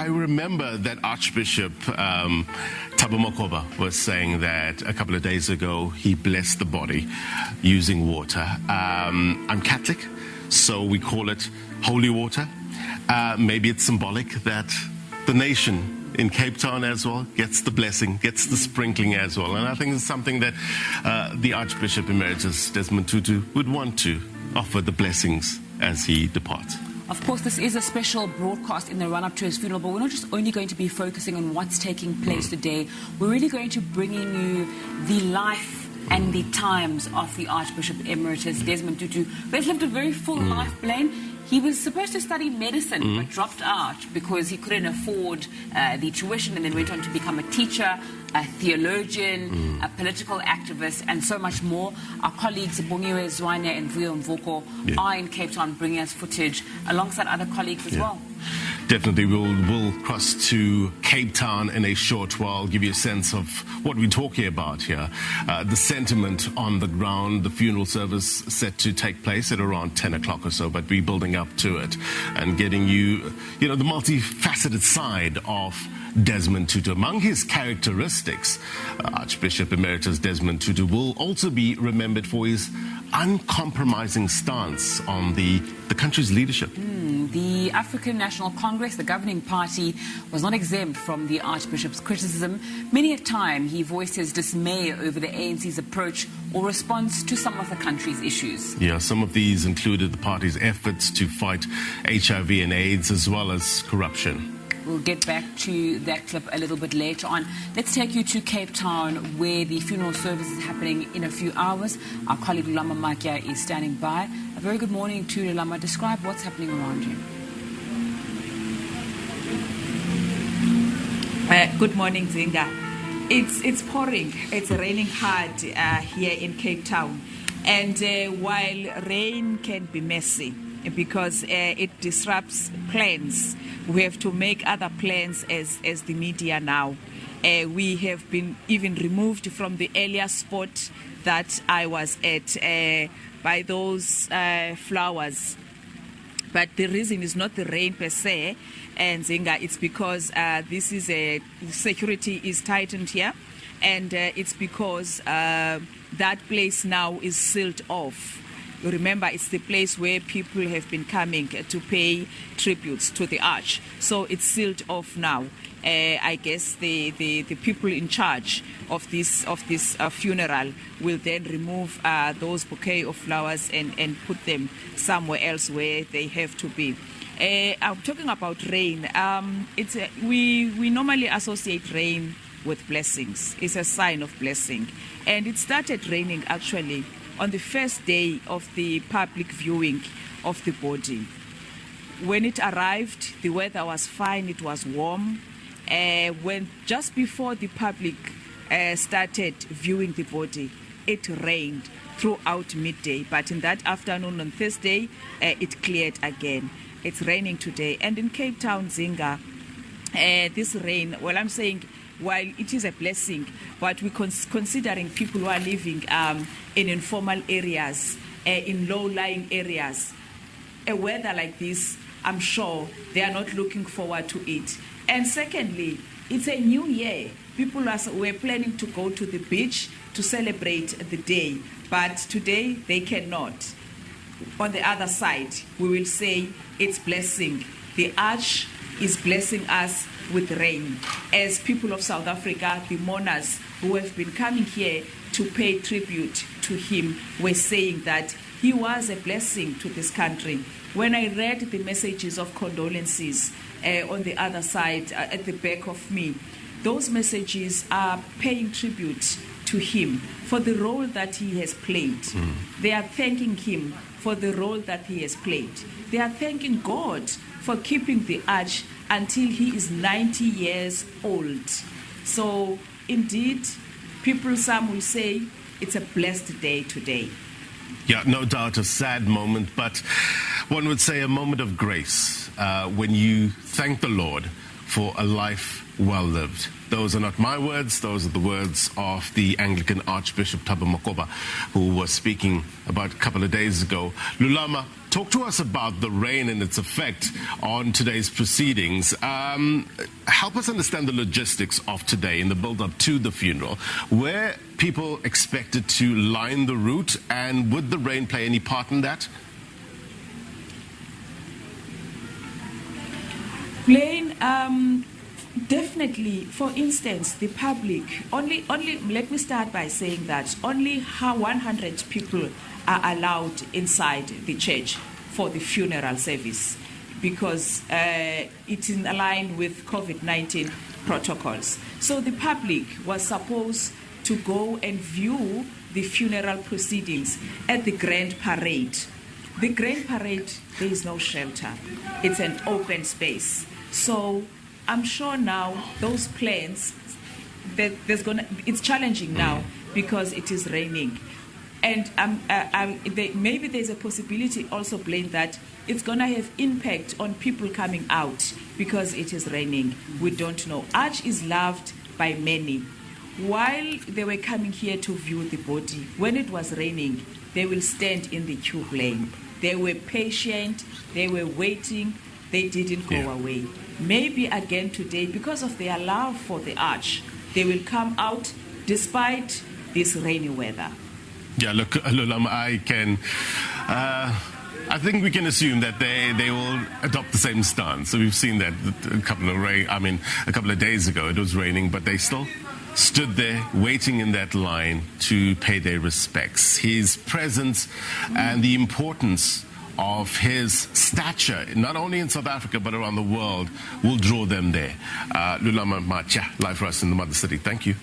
I remember that Archbishop Thabo Makgoba was saying that a couple of days ago he blessed the body using water. I'm Catholic, so we call it holy water. Maybe it's symbolic that the nation in Cape Town as well gets the blessing, gets the sprinkling as well. And I think it's something that the Archbishop Emeritus Desmond Tutu would want to offer the blessings as he departs. Of course, this is a special broadcast in the run-up to his funeral, but we're not just only going to be focusing on what's taking place today. We're really going to bring in you the life and the times of the Archbishop Emeritus Desmond Tutu, who has lived a very full life, Blaine. He was supposed to study medicine, but dropped out because he couldn't afford the tuition, and then went on to become a teacher, a theologian, a political activist, and so much more. Our colleagues, Bongiwe Zwane and Vuyo Mvoko, are in Cape Town bringing us footage alongside other colleagues as well. Definitely, we'll cross to Cape Town in a short while, give you a sense of what we're talking about here. The sentiment on the ground, the funeral service set to take place at around 10 o'clock or so, but we're building up to it and getting you the multifaceted side of Desmond Tutu. Among his characteristics, Archbishop Emeritus Desmond Tutu will also be remembered for his uncompromising stance on the country's leadership. The African National Congress, the governing party, was not exempt from the Archbishop's criticism. Many a time he voiced his dismay over the ANC's approach or response to some of the country's issues. Yeah, some of these included the party's efforts to fight HIV and AIDS as well as corruption. We'll get back to that clip a little bit later on. Let's take you to Cape Town, where the funeral service is happening in a few hours. Our colleague Lulama Matya is standing by. A very good morning to Lulama. Describe what's happening around you. Good morning, Zinga. It's pouring. It's raining hard here in Cape Town. And while rain can be messy because it disrupts plans, we have to make other plans as the media now. We have been even removed from the earlier spot that I was at by those flowers. But the reason is not the rain per se, and Zinga, it's because this is security is tightened here, and it's because that place now is sealed off. Remember, it's the place where people have been coming to pay tributes to the Arch. So it's sealed off now. I guess the people in charge of this funeral will then remove those bouquet of flowers and put them somewhere else where they have to be. I'm talking about rain. We normally associate rain with blessings. It's a sign of blessing. And it started raining actually on the first day of the public viewing of the body. When it arrived, the weather was fine, it was warm. When just before the public started viewing the body, it rained throughout midday. But in that afternoon on Thursday, it cleared again. It's raining today. And in Cape Town, Zinga, this rain, well, I'm saying, while it is a blessing, but we're considering people who are living in informal areas, in low-lying areas, a weather like this, I'm sure they are not looking forward to it. And secondly, it's a new year. People were planning to go to the beach to celebrate the day, but today they cannot. On the other side, we will say it's blessing. The Arch is blessing us with rain. As people of South Africa, the mourners who have been coming here to pay tribute to him were saying that he was a blessing to this country. When I read the messages of condolences on the other side, at the back of me, those messages are paying tribute to him for the role that he has played. They are thanking him for the role that he has played. They are thanking God for keeping the Arch until he is 90 years old. So, indeed, some will say it's a blessed day today. Yeah, no doubt a sad moment, but one would say a moment of grace when you thank the Lord for a life well lived. Those are not my words, those are the words of the Anglican Archbishop Makoba, who was speaking about a couple of days ago. Lulama, talk to us about the rain and its effect on today's proceedings. Help us understand the logistics of today in the build-up to the funeral. Were people expected to line the route, and would the rain play any part in that? Definitely. For instance, the public, only let me start by saying that only 100 people are allowed inside the church for the funeral service, because it's in line with COVID-19 protocols. So the public was supposed to go and view the funeral proceedings at the Grand Parade. The Grand Parade, there is no shelter. It's an open space. So I'm sure now those plans, it's challenging now because it is raining. And maybe there's a possibility also, Blaine, that it's going to have impact on people coming out because it is raining. We don't know. Arch is loved by many. While they were coming here to view the body, when it was raining, they will stand in the tube lane. They were patient, they were waiting, they didn't go away. Maybe again today, because of their love for the Arch, they will come out despite this rainy weather. Yeah, look, Lulama, I think we can assume that they will adopt the same stance. So we've seen that a couple of days ago it was raining, but they still stood there waiting in that line to pay their respects. His presence and the importance of his stature, not only in South Africa but around the world, will draw them there. Lulama Matya, live for us in the Mother City. Thank you.